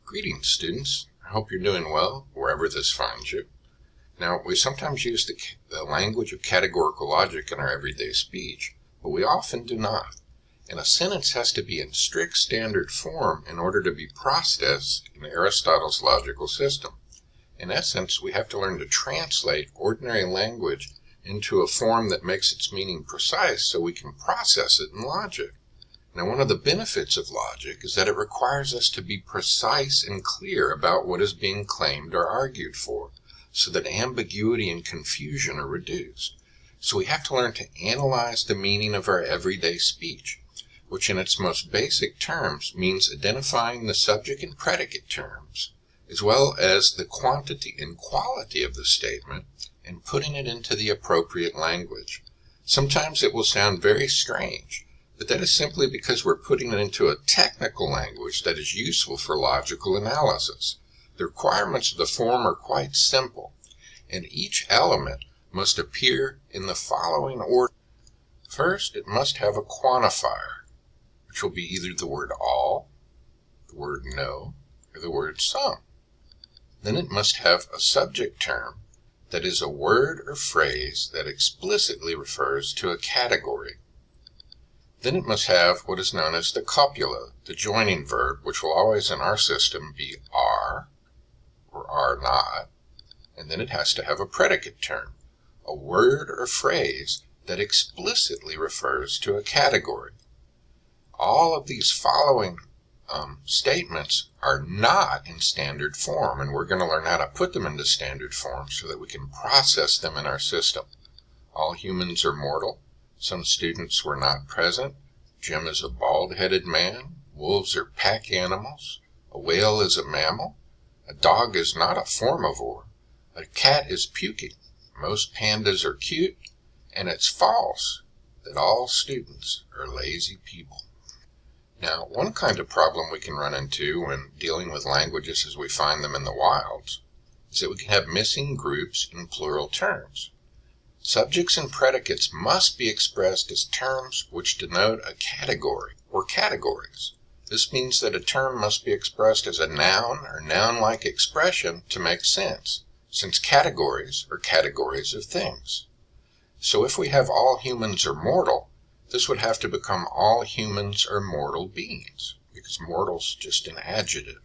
Greetings, students. I hope you're doing well wherever this finds you. Now, we sometimes use the language of categorical logic in our everyday speech, but we often do not. And a sentence has to be in strict standard form in order to be processed in Aristotle's logical system. In essence, we have to learn to translate ordinary language into a form that makes its meaning precise so we can process it in logic. Now, one of the benefits of logic is that it requires us to be precise and clear about what is being claimed or argued for, so that ambiguity and confusion are reduced. So we have to learn to analyze the meaning of our everyday speech, which in its most basic terms means identifying the subject and predicate terms, as well as the quantity and quality of the statement, and putting it into the appropriate language. Sometimes it will sound very strange, but that is simply because we're putting it into a technical language that is useful for logical analysis. The requirements of the form are quite simple, and each element must appear in the following order. First, it must have a quantifier, which will be either the word all, the word no, or the word some. Then it must have a subject term that is a word or phrase that explicitly refers to a category. Then it must have what is known as the copula, the joining verb, which will always in our system be are or are not. And then it has to have a predicate term, a word or phrase that explicitly refers to a category. All of these following statements are not in standard form, and we're going to learn how to put them into standard form so that we can process them in our system. All humans are mortal. Some students were not present. Jim is a bald-headed man. Wolves are pack animals. A whale is a mammal. A dog is not a formivore. A cat is puking. Most pandas are cute. And it's false that all students are lazy people. Now, one kind of problem we can run into when dealing with languages as we find them in the wilds is that we can have missing groups in plural terms. Subjects and predicates must be expressed as terms which denote a category or categories. This means that a term must be expressed as a noun or noun-like expression to make sense, since categories are categories of things. So if we have all humans are mortal, this would have to become all humans are mortal beings, because mortal's just an adjective.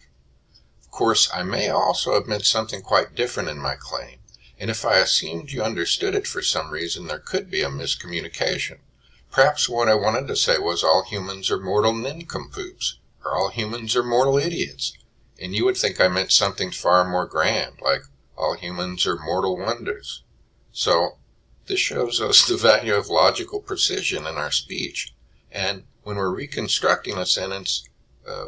Of course, I may also admit something quite different in my claim. And if I assumed you understood it for some reason, there could be a miscommunication. Perhaps what I wanted to say was all humans are mortal nincompoops, or all humans are mortal idiots, and you would think I meant something far more grand, like all humans are mortal wonders. So, this shows us the value of logical precision in our speech, and when we're reconstructing a sentence,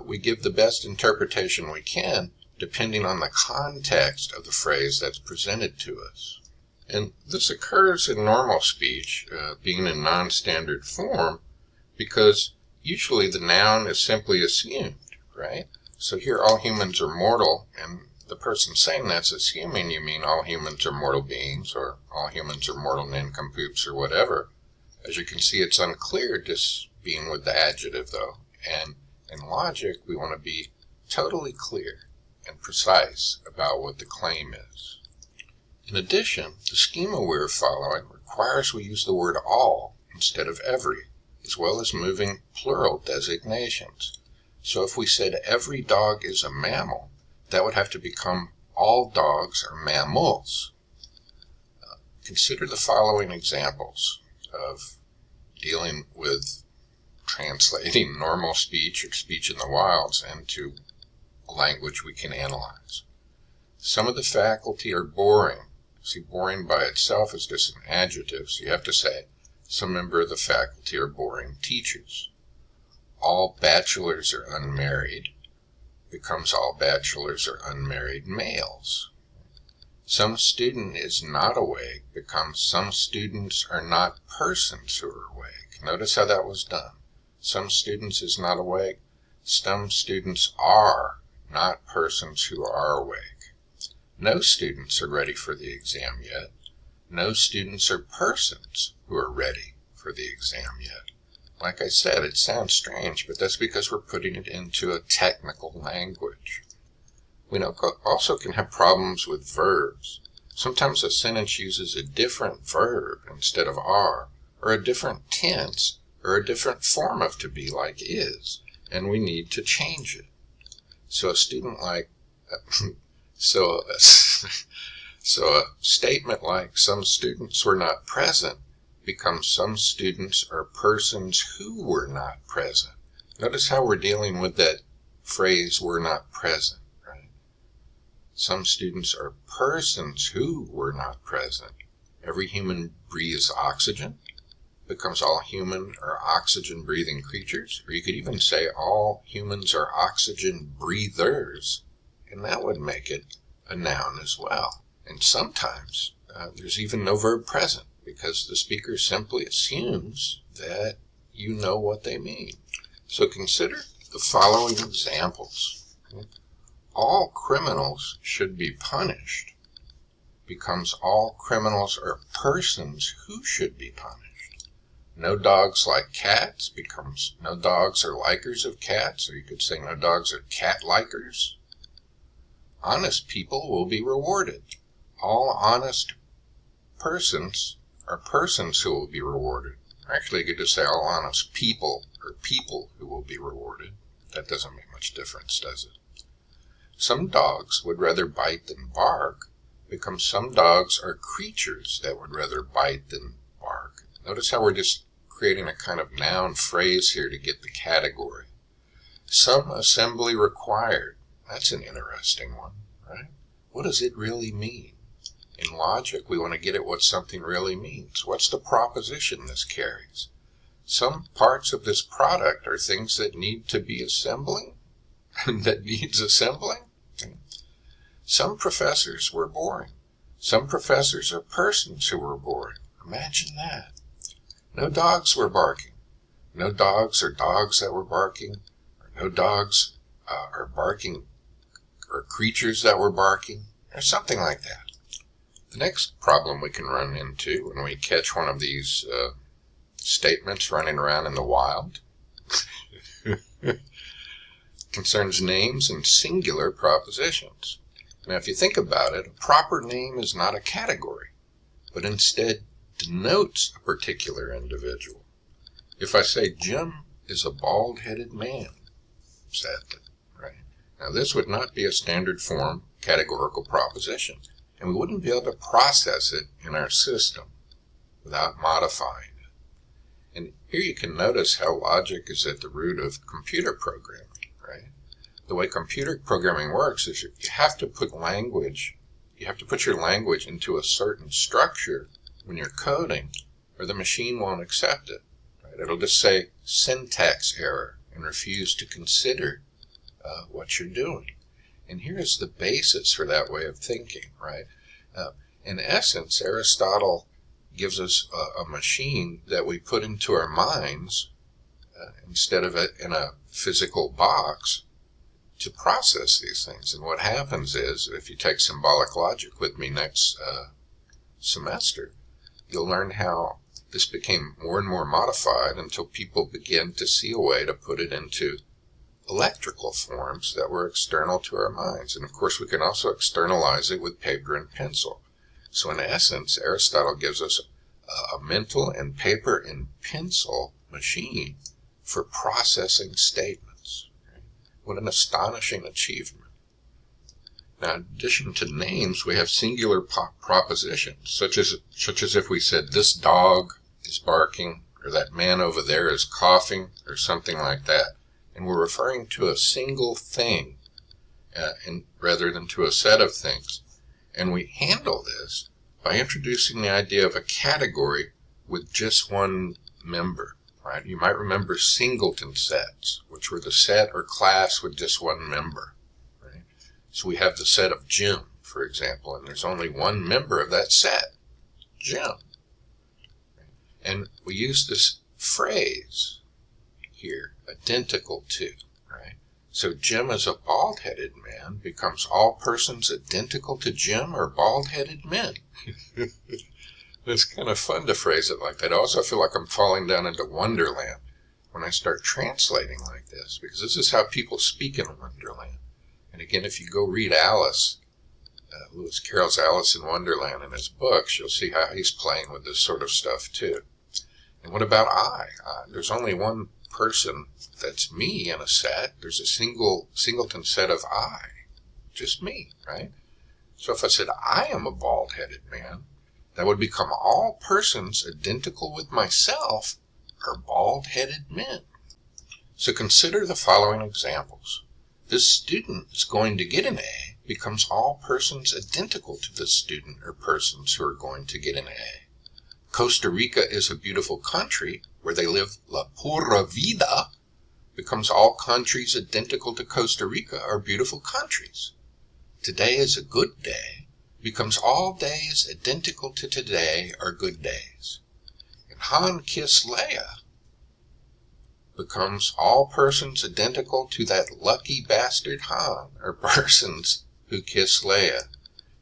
we give the best interpretation we can, depending on the context of the phrase that's presented to us. And this occurs in normal speech, being in non-standard form, because usually the noun is simply assumed, right? So here all humans are mortal, and the person saying that's assuming you mean all humans are mortal beings, or all humans are mortal nincompoops, or whatever. As you can see, it's unclear just being with the adjective, though, and in logic, we want to be totally clear and precise about what the claim is. In addition, the schema we're following requires we use the word all instead of every, as well as moving plural designations. So if we said every dog is a mammal, that would have to become all dogs are mammals. Consider the following examples of dealing with translating normal speech or speech in the wilds into language we can analyze. Some of the faculty are boring. See, boring by itself is just an adjective, so you have to say, some member of the faculty are boring teachers. All bachelors are unmarried becomes all bachelors are unmarried males. Some student is not awake becomes some students are not persons who are awake. Notice how that was done. Some students is not awake. Some students are not persons who are awake. No students are ready for the exam yet. No students are persons who are ready for the exam yet. Like I said, it sounds strange, but that's because we're putting it into a technical language. also can have problems with verbs. Sometimes a sentence uses a different verb instead of are, or a different tense, or a different form of to be like is, and we need to change it. So a statement like some students were not present becomes some students or persons who were not present. Notice how we're dealing with that phrase were not present, right? Some students are persons who were not present. Every human breathes oxygen becomes all human or oxygen breathing creatures, or you could even say all humans are oxygen breathers, and that would make it a noun as well. And sometimes there's even no verb present because the speaker simply assumes that you know what they mean. So consider the following examples. All criminals should be punished becomes all criminals are persons who should be punished. No dogs like cats becomes no dogs are likers of cats, or you could say no dogs are cat likers. Honest people will be rewarded. All honest persons are persons who will be rewarded. Actually, you could just say all honest people are people who will be rewarded. That doesn't make much difference, does it? Some dogs would rather bite than bark becomes some dogs are creatures that would rather bite than bark. Notice how we're just creating a kind of noun phrase here to get the category. Some assembly required. That's an interesting one, right? What does it really mean? In logic, we want to get at what something really means. What's the proposition this carries? Some parts of this product are things that need to be assembling, that needs assembling. Some professors were boring. Some professors are persons who were boring. Imagine that. No dogs were barking. No dogs are dogs that were barking. Or no dogs are barking or creatures that were barking, or something like that. The next problem we can run into when we catch one of these statements running around in the wild concerns names and singular propositions. Now, if you think about it, a proper name is not a category, but instead denotes a particular individual. If I say Jim is a bald-headed man, sadly, right? Now, this would not be a standard form categorical proposition, and we wouldn't be able to process it in our system without modifying it. And here you can notice how logic is at the root of computer programming, right? The way computer programming works is you have to put your language into a certain structure when you're coding, or the machine won't accept it. Right? It'll just say syntax error and refuse to consider what you're doing. And here's the basis for that way of thinking, right? In essence, Aristotle gives us a machine that we put into our minds instead of it in a physical box to process these things. And what happens is, if you take symbolic logic with me next semester, you'll learn how this became more and more modified until people began to see a way to put it into electrical forms that were external to our minds. And of course, we can also externalize it with paper and pencil. So in essence, Aristotle gives us a mental and paper and pencil machine for processing statements. Okay? What an astonishing achievement. Now, in addition to names, we have singular propositions, such as if we said, this dog is barking, or that man over there is coughing, or something like that. And we're referring to a single thing rather than to a set of things. And we handle this by introducing the idea of a category with just one member. Right? You might remember singleton sets, which were the set or class with just one member. Right? So we have the set of Jim, for example, and there's only one member of that set, Jim. And we use this phrase here, identical to, right? So Jim is a bald-headed man becomes all persons identical to Jim are bald-headed men. It's kind of fun to phrase it like that. I also feel like I'm falling down into Wonderland when I start translating like this, because this is how people speak in Wonderland. And again, if you go read Alice, Lewis Carroll's Alice in Wonderland in his books, you'll see how he's playing with this sort of stuff too. And what about I? There's only one person that's me in a set. There's a singleton set of I. Just me, right? So if I said I am a bald-headed man, that would become all persons identical with myself are bald-headed men. So consider the following examples. This student is going to get an A becomes all persons identical to this student or persons who are going to get an A. Costa Rica is a beautiful country where they live la pura vida becomes all countries identical to Costa Rica are beautiful countries. Today is a good day becomes all days identical to today are good days. And Han kissed Leia becomes all persons identical to that lucky bastard Han, or persons who kiss Leia.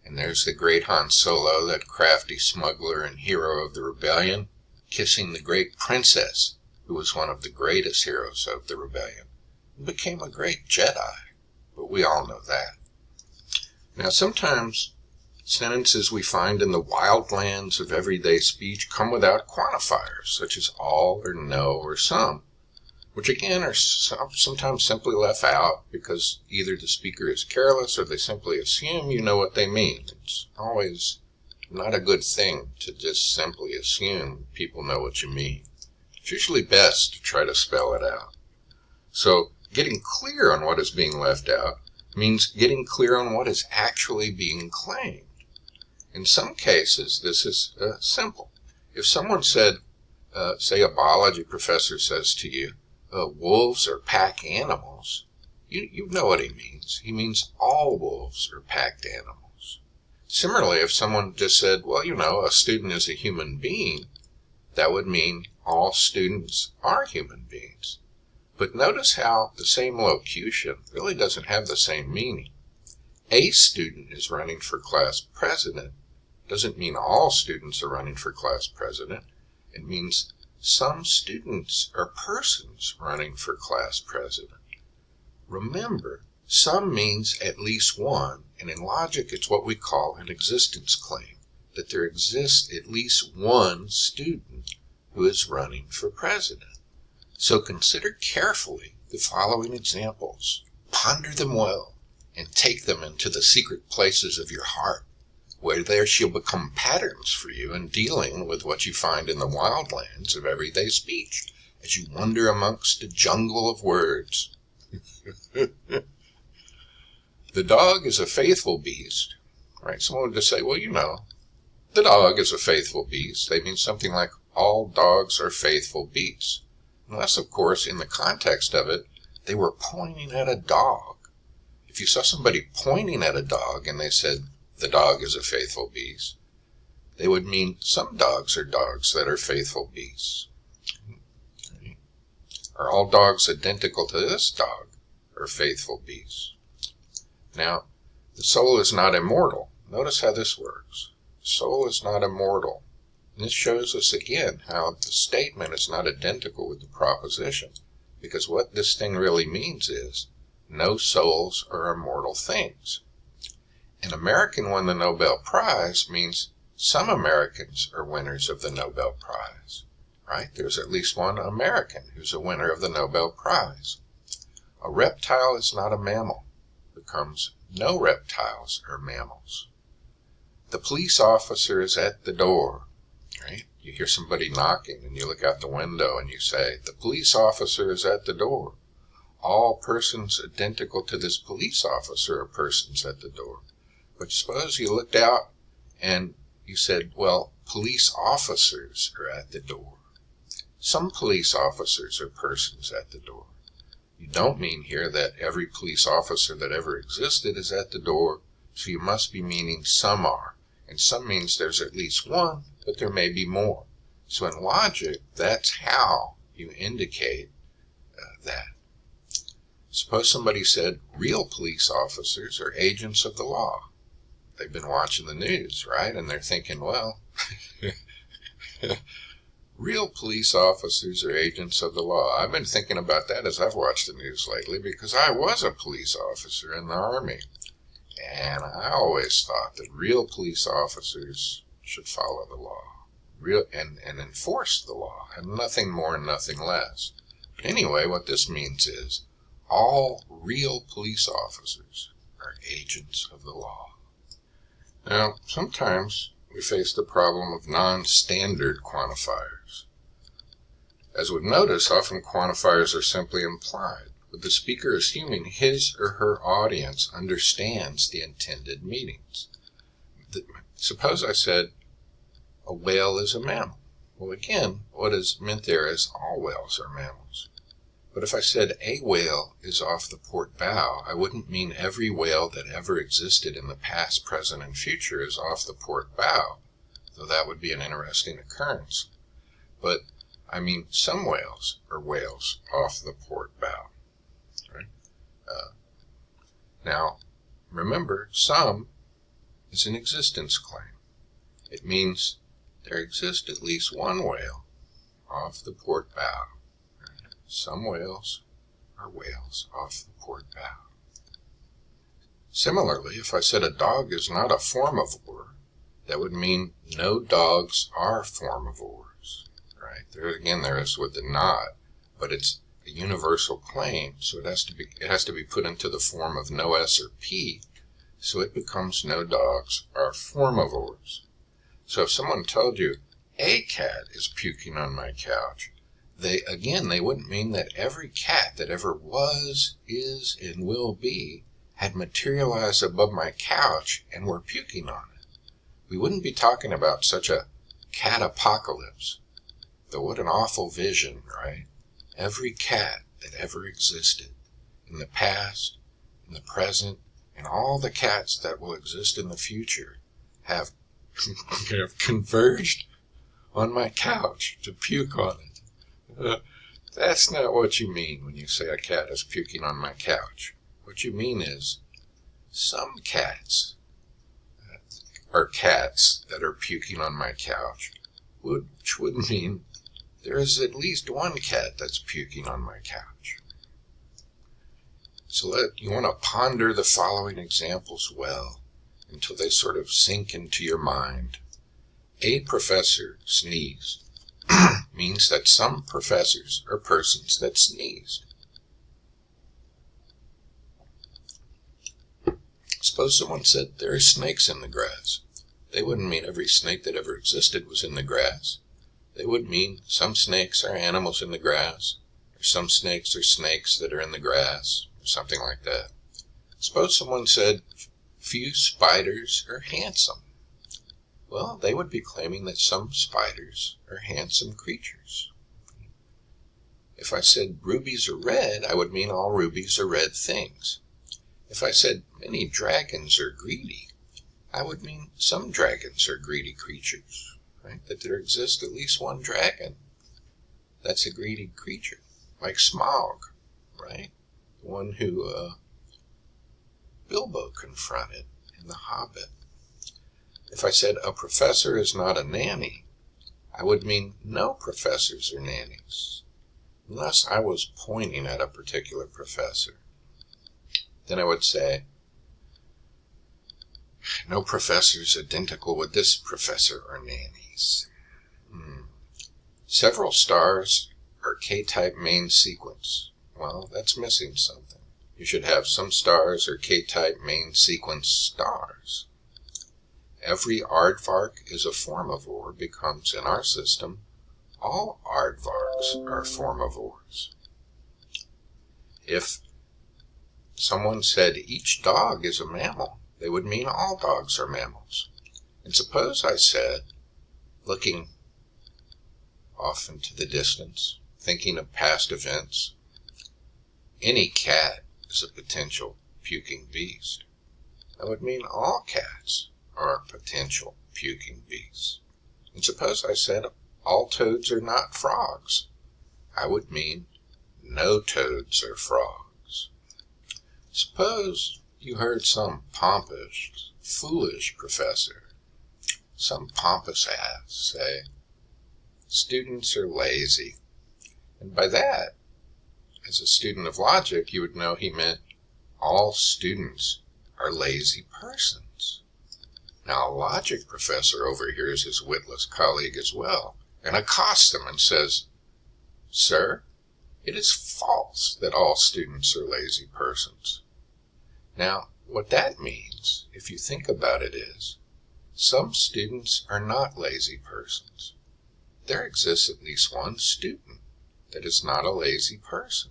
And there's the great Han Solo, that crafty smuggler and hero of the rebellion, kissing the great princess, who was one of the greatest heroes of the rebellion, and became a great Jedi. But we all know that. Now sometimes sentences we find in the wildlands of everyday speech come without quantifiers, such as all or no or some, which again are sometimes simply left out because either the speaker is careless or they simply assume you know what they mean. It's always not a good thing to just simply assume people know what you mean. It's usually best to try to spell it out. So getting clear on what is being left out means getting clear on what is actually being claimed. In some cases, this is simple. If someone said, say a biology professor says to you, wolves are pack animals, you know what he means. He means all wolves are packed animals. Similarly, if someone just said, well, a student is a human being, that would mean all students are human beings. But notice how the same locution really doesn't have the same meaning. A student is running for class president doesn't mean all students are running for class president. It means some students are persons running for class president. Remember, some means at least one, and in logic it's what we call an existence claim, that there exists at least one student who is running for president. So consider carefully the following examples. Ponder them well, and take them into the secret places of your heart, where there shall become patterns for you in dealing with what you find in the wildlands of everyday speech, as you wander amongst a jungle of words. The dog is a faithful beast, right? Someone would just say, well, the dog is a faithful beast. They mean something like, all dogs are faithful beasts. Unless, of course, in the context of it, they were pointing at a dog. If you saw somebody pointing at a dog and they said, the dog is a faithful beast, they would mean some dogs are dogs that are faithful beasts. Are all dogs identical to this dog or faithful beasts? Now, the soul is not immortal. Notice how this works. The soul is not immortal. And this shows us again how the statement is not identical with the proposition, because what this thing really means is no souls are immortal things. An American won the Nobel Prize means some Americans are winners of the Nobel Prize, right? There's at least one American who's a winner of the Nobel Prize. A reptile is not a mammal. Becomes no reptiles are mammals. The police officer is at the door, right? You hear somebody knocking and you look out the window and you say, the police officer is at the door. All persons identical to this police officer are persons at the door. But suppose you looked out and you said, well, police officers are at the door. Some police officers are persons at the door. You don't mean here that every police officer that ever existed is at the door, so you must be meaning some are. And some means there's at least one, but there may be more. So in logic, that's how you indicate that. Suppose somebody said real police officers are agents of the law. They've been watching the news, right? And they're thinking, well, Real police officers are agents of the law. I've been thinking about that as I've watched the news lately because I was a police officer in the Army. And I always thought that real police officers should follow the law and enforce the law, and nothing more and nothing less. Anyway, what this means is all real police officers are agents of the law. Now, sometimes we face the problem of non-standard quantifiers. As we've noticed, often quantifiers are simply implied, with the speaker assuming his or her audience understands the intended meanings. Suppose I said, a whale is a mammal. Well, again, what is meant there is all whales are mammals. But if I said a whale is off the port bow, I wouldn't mean every whale that ever existed in the past, present, and future is off the port bow, though that would be an interesting occurrence. But I mean some whales are whales off the port bow. Right? Now, remember, some is an existence claim. It means there exists at least one whale off the port bow. Some whales are whales off the port bow. Similarly, if I said a dog is not a formivore, that would mean no dogs are formivores. Right? There is with the not, but it's a universal claim, so it has to be put into the form of no S or P, so it becomes no dogs are formivores. So if someone told you a cat is puking on my couch, they wouldn't mean that every cat that ever was, is, and will be had materialized above my couch and were puking on it. We wouldn't be talking about such a cat apocalypse. Though what an awful vision, right? Every cat that ever existed in the past, in the present, and all the cats that will exist in the future have converged on my couch to puke on it. That's not what you mean when you say a cat is puking on my couch. What you mean is some cats are cats that are puking on my couch, which would mean there is at least one cat that's puking on my couch. So you want to ponder the following examples well until they sort of sink into your mind. A professor sneezed means that some professors are persons that sneezed. Suppose someone said there are snakes in the grass. They wouldn't mean every snake that ever existed was in the grass. They would mean some snakes are animals in the grass, or some snakes are snakes that are in the grass, or something like that. Suppose someone said few spiders are handsome. Well, they would be claiming that some spiders are handsome creatures. If I said rubies are red, I would mean all rubies are red things. If I said many dragons are greedy, I would mean some dragons are greedy creatures, right? That there exists at least one dragon that's a greedy creature, like Smaug, right? The one who Bilbo confronted in The Hobbit. If I said a professor is not a nanny, I would mean no professors are nannies, unless I was pointing at a particular professor. Then I would say, no professors identical with this professor are nannies. Several stars are K-type main sequence. Well, that's missing something. You should have some stars are K-type main sequence stars. Every aardvark is a formivore becomes, in our system, all aardvarks are formivores. If someone said each dog is a mammal, they would mean all dogs are mammals. And suppose I said, looking off into the distance, thinking of past events, any cat is a potential puking beast. That would mean all cats are potential puking beasts. And suppose I said all toads are not frogs. I would mean no toads are frogs. Suppose you heard some pompous, foolish professor, some pompous ass say, students are lazy. And by that, as a student of logic, you would know he meant all students are lazy persons. Now, a logic professor overhears his witless colleague as well, and accosts him and says, "Sir, it is false that all students are lazy persons." Now, what that means, if you think about it, is some students are not lazy persons. There exists at least one student that is not a lazy person.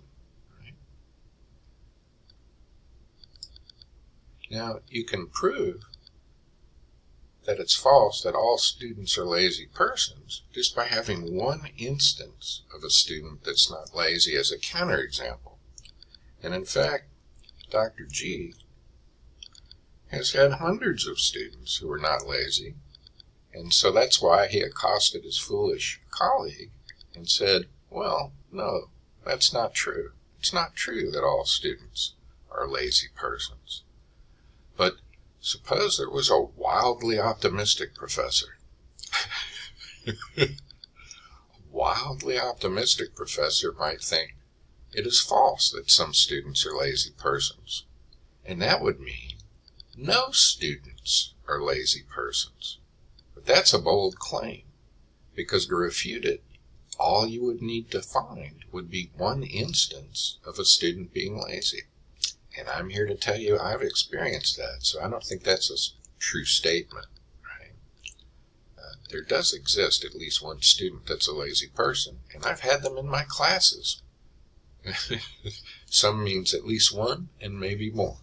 Right? Now, you can prove that it's false that all students are lazy persons just by having one instance of a student that's not lazy as a counterexample. And in fact, Dr. G has had hundreds of students who are not lazy, and so that's why he accosted his foolish colleague and said, "Well, no, that's not true. It's not true that all students are lazy persons." But suppose there was a wildly optimistic professor. A wildly optimistic professor might think it is false that some students are lazy persons, and that would mean no students are lazy persons. But that's a bold claim, because to refute it, all you would need to find would be one instance of a student being lazy. And I'm here to tell you I've experienced that, so I don't think that's a true statement. Right? There does exist at least one student that's a lazy person, and I've had them in my classes. Some means at least one, and maybe more.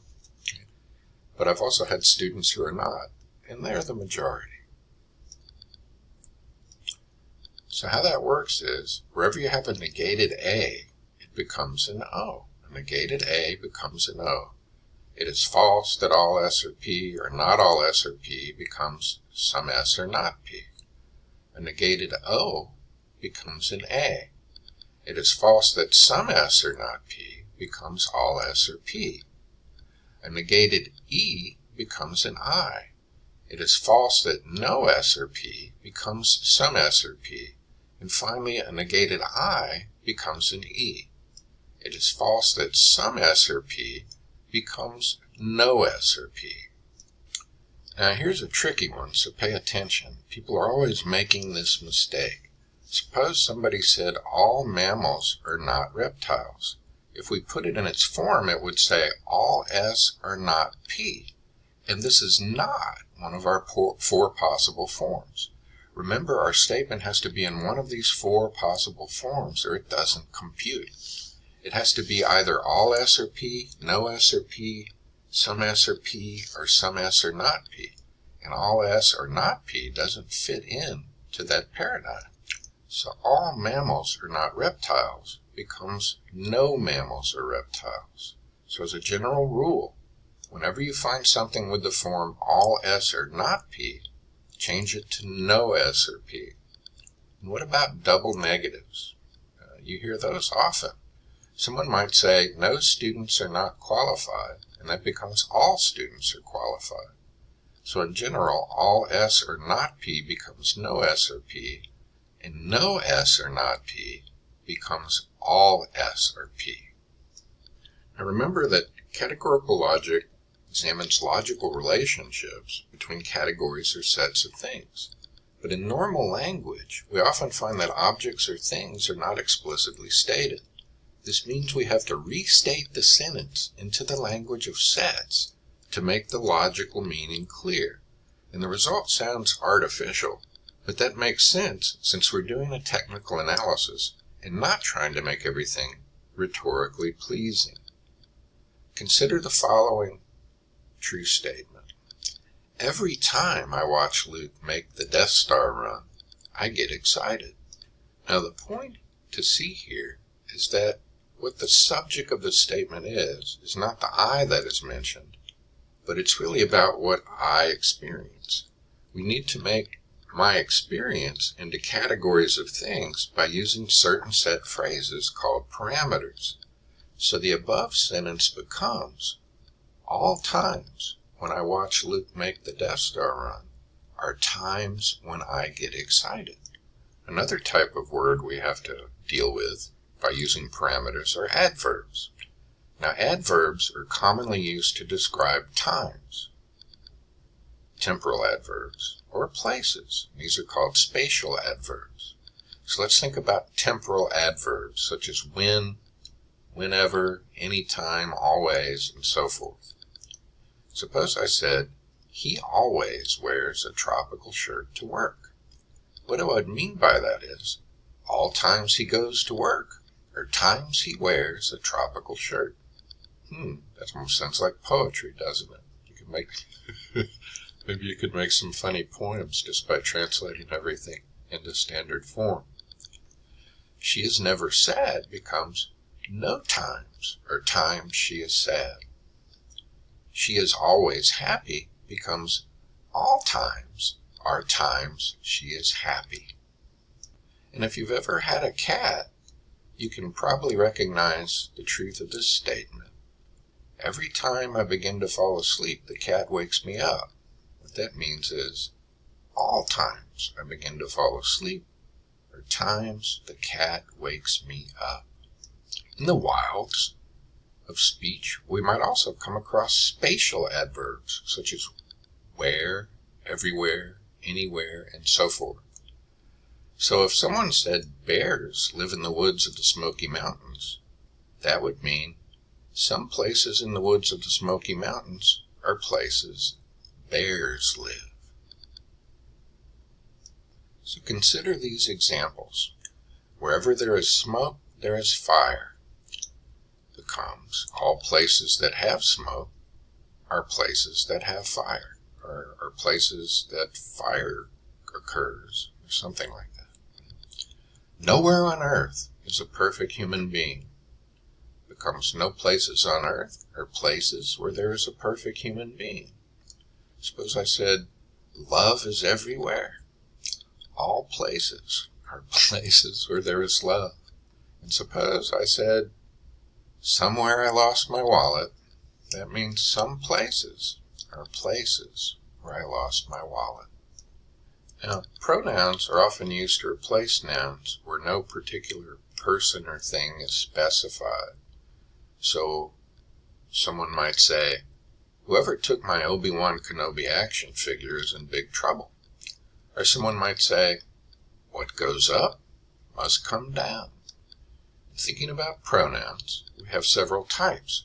But I've also had students who are not, and they're the majority. So how that works is, wherever you have a negated A, it becomes an O. A negated A becomes an O. It is false that all S are P, or not all S are P becomes some S are not P. A negated O becomes an A. It is false that some S are not P becomes all S are P. A negated E becomes an I. It is false that no S or P becomes some S or P. And finally, a negated I becomes an E. It is false that some S or P becomes no S or P. Now here's a tricky one, so pay attention. People are always making this mistake. Suppose somebody said all mammals are not reptiles. If we put it in its form, it would say all S are not P. And this is not one of our four possible forms. Remember, our statement has to be in one of these four possible forms, or it doesn't compute. It has to be either all S are P, no S are P, some S are P, or some S are not P. And all S or not P doesn't fit in to that paradigm. So all mammals are not reptiles becomes no mammals are reptiles. So as a general rule, whenever you find something with the form all S or not P, change it to no S or P. And what about double negatives? You hear those often. Someone might say no students are not qualified, and that becomes all students are qualified. So in general, all S or not P becomes no S or P, and no S or not P becomes all S or P. Now remember that categorical logic examines logical relationships between categories or sets of things. But in normal language, we often find that objects or things are not explicitly stated. This means we have to restate the sentence into the language of sets to make the logical meaning clear. And the result sounds artificial, but that makes sense since we're doing a technical analysis and not trying to make everything rhetorically pleasing. Consider the following true statement. Every time I watch Luke make the Death Star run, I get excited. Now the point to see here is that what the subject of the statement is not the I that is mentioned, but it's really about what I experience. We need to make my experience into categories of things by using certain set phrases called parameters. So the above sentence becomes, all times when I watch Luke make the Death Star run are times when I get excited. Another type of word we have to deal with by using parameters are adverbs. Now, adverbs are commonly used to describe times, temporal adverbs, or places. These are called spatial adverbs. So let's think about temporal adverbs such as when, whenever, anytime, always, and so forth. Suppose I said, he always wears a tropical shirt to work. What I would mean by that is, all times he goes to work, or times he wears a tropical shirt. That almost sounds like poetry, doesn't it? You can make maybe you could make some funny poems just by translating everything into standard form. She is never sad becomes no times, or times she is sad. She is always happy becomes all times, or times she is happy. And if you've ever had a cat, you can probably recognize the truth of this statement. Every time I begin to fall asleep, the cat wakes me up. What that means is, all times I begin to fall asleep, or times the cat wakes me up. In the wilds of speech, we might also come across spatial adverbs, such as where, everywhere, anywhere, and so forth. So if someone said bears live in the woods of the Smoky Mountains, that would mean some places in the woods of the Smoky Mountains are places bears live. So consider these examples. Wherever there is smoke, there is fire. Becomes all places that have smoke are places that have fire, or places that fire occurs, or something like that. Nowhere on earth is a perfect human being. Becomes no places on earth are places where there is a perfect human being. Suppose I said, love is everywhere. All places are places where there is love. And suppose I said, somewhere I lost my wallet. That means some places are places where I lost my wallet. Now, pronouns are often used to replace nouns where no particular person or thing is specified. So, someone might say, whoever took my Obi-Wan Kenobi action figure is in big trouble. Or someone might say, what goes up must come down. Thinking about pronouns, we have several types.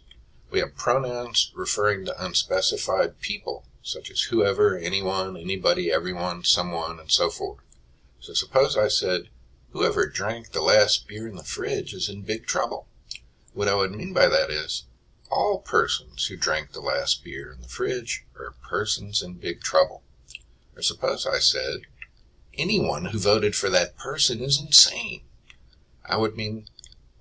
We have pronouns referring to unspecified people, such as whoever, anyone, anybody, everyone, someone, and so forth. So suppose I said, whoever drank the last beer in the fridge is in big trouble. What I would mean by that is, all persons who drank the last beer in the fridge are persons in big trouble. Or suppose I said, anyone who voted for that person is insane. I would mean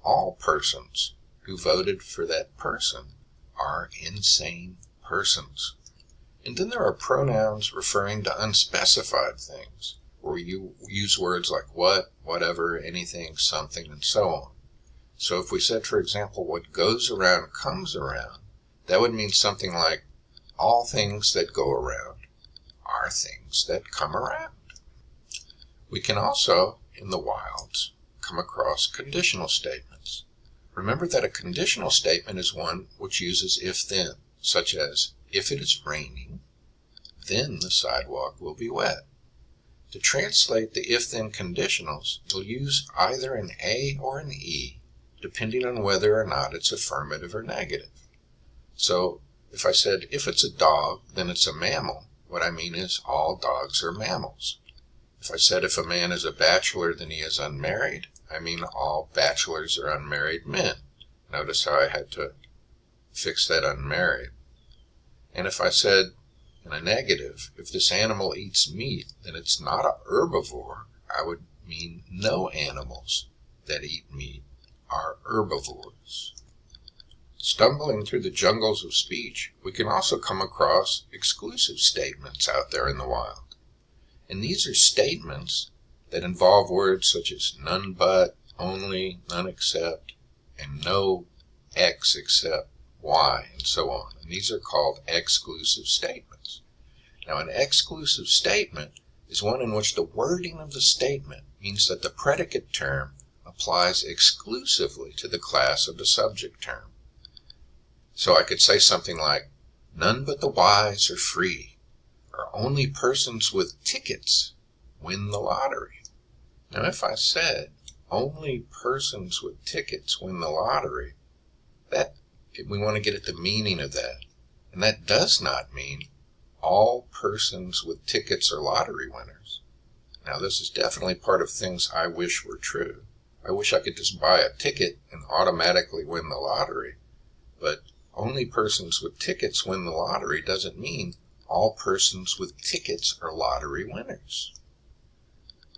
all persons who voted for that person are insane persons. And then there are pronouns referring to unspecified things, where you use words like what, whatever, anything, something, and so on. So if we said, for example, what goes around comes around, that would mean something like all things that go around are things that come around. We can also, in the wilds, come across conditional statements. Remember that a conditional statement is one which uses if-then, such as, if it is raining, then the sidewalk will be wet. To translate the if-then conditionals, you'll use either an A or an E, depending on whether or not it's affirmative or negative. So, if I said, if it's a dog, then it's a mammal, what I mean is all dogs are mammals. If I said, if a man is a bachelor, then he is unmarried, I mean all bachelors are unmarried men. Notice how I had to fix that unmarried. And if I said, in a negative, if this animal eats meat, then it's not a herbivore, I would mean no animals that eat meat are herbivores. Stumbling through the jungles of speech, we can also come across exclusive statements out there in the wild. And these are statements that involve words such as none but, only, none except, and no X except Y, and so on. And these are called exclusive statements. Now, an exclusive statement is one in which the wording of the statement means that the predicate term applies exclusively to the class of the subject term. So I could say something like, none but the wise are free, or only persons with tickets win the lottery. Now if I said, only persons with tickets win the lottery, we want to get at the meaning of that. And that does not mean all persons with tickets are lottery winners. Now this is definitely part of things I wish were true. I wish I could just buy a ticket and automatically win the lottery. But only persons with tickets win the lottery doesn't mean all persons with tickets are lottery winners.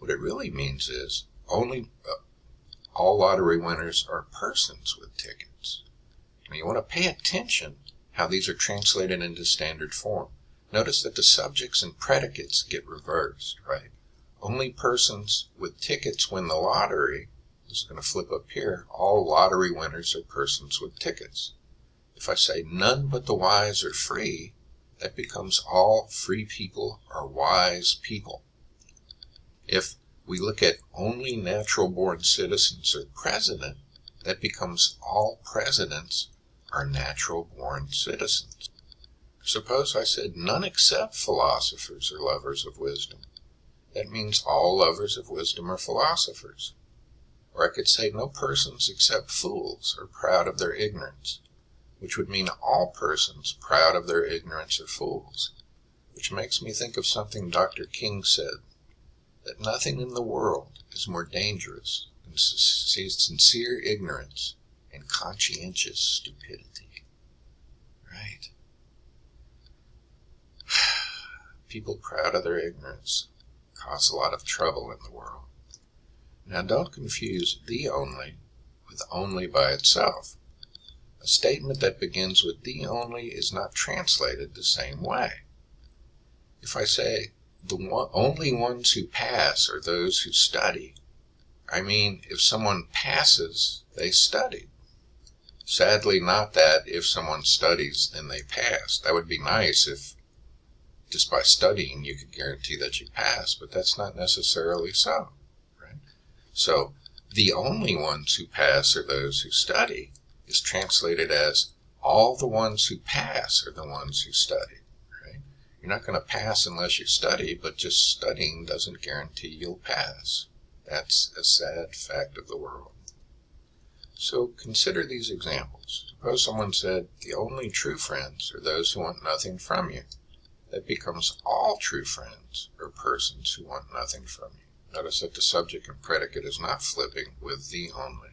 What it really means is all lottery winners are persons with tickets. Now you want to pay attention how these are translated into standard form. Notice that the subjects and predicates get reversed, right? Only persons with tickets win the lottery. This is going to flip up here. All lottery winners are persons with tickets. If I say none but the wise are free, that becomes all free people are wise people. If we look at only natural-born citizens are president, that becomes all presidents are natural-born citizens. Suppose I said none except philosophers are lovers of wisdom. That means all lovers of wisdom are philosophers. Or I could say no persons except fools are proud of their ignorance, which would mean all persons proud of their ignorance are fools, which makes me think of something Dr. King said, that nothing in the world is more dangerous than sincere ignorance and conscientious stupidity. Right? People proud of their ignorance cause a lot of trouble in the world. Now don't confuse the only with only by itself. A statement that begins with the only is not translated the same way. If I say, only ones who pass are those who study, I mean if someone passes, they studied. Sadly, not that if someone studies, then they pass. That would be nice if just by studying you could guarantee that you pass, but that's not necessarily so. Right? So, the only ones who pass are those who study is translated as all the ones who pass are the ones who study. Right? You're not going to pass unless you study, but just studying doesn't guarantee you'll pass. That's a sad fact of the world. So consider these examples. Suppose someone said, the only true friends are those who want nothing from you. That becomes all true friends are persons who want nothing from you. Notice that the subject and predicate is not flipping with the only.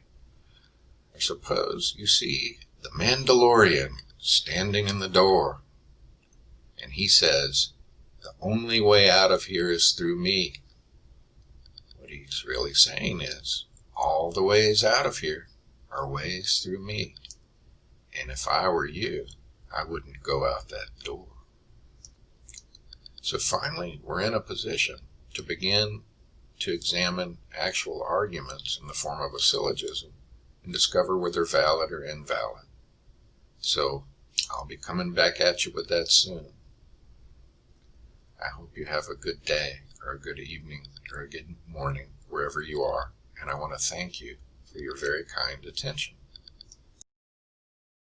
Or suppose you see the Mandalorian standing in the door, and he says, the only way out of here is through me. What he's really saying is, all the ways out of here are ways through me. And if I were you, I wouldn't go out that door. So finally, we're in a position to begin to examine actual arguments in the form of a syllogism and discover whether they're valid or invalid. So I'll be coming back at you with that soon. I hope you have a good day or a good evening or a good morning wherever you are, and I want to thank you for your very kind attention.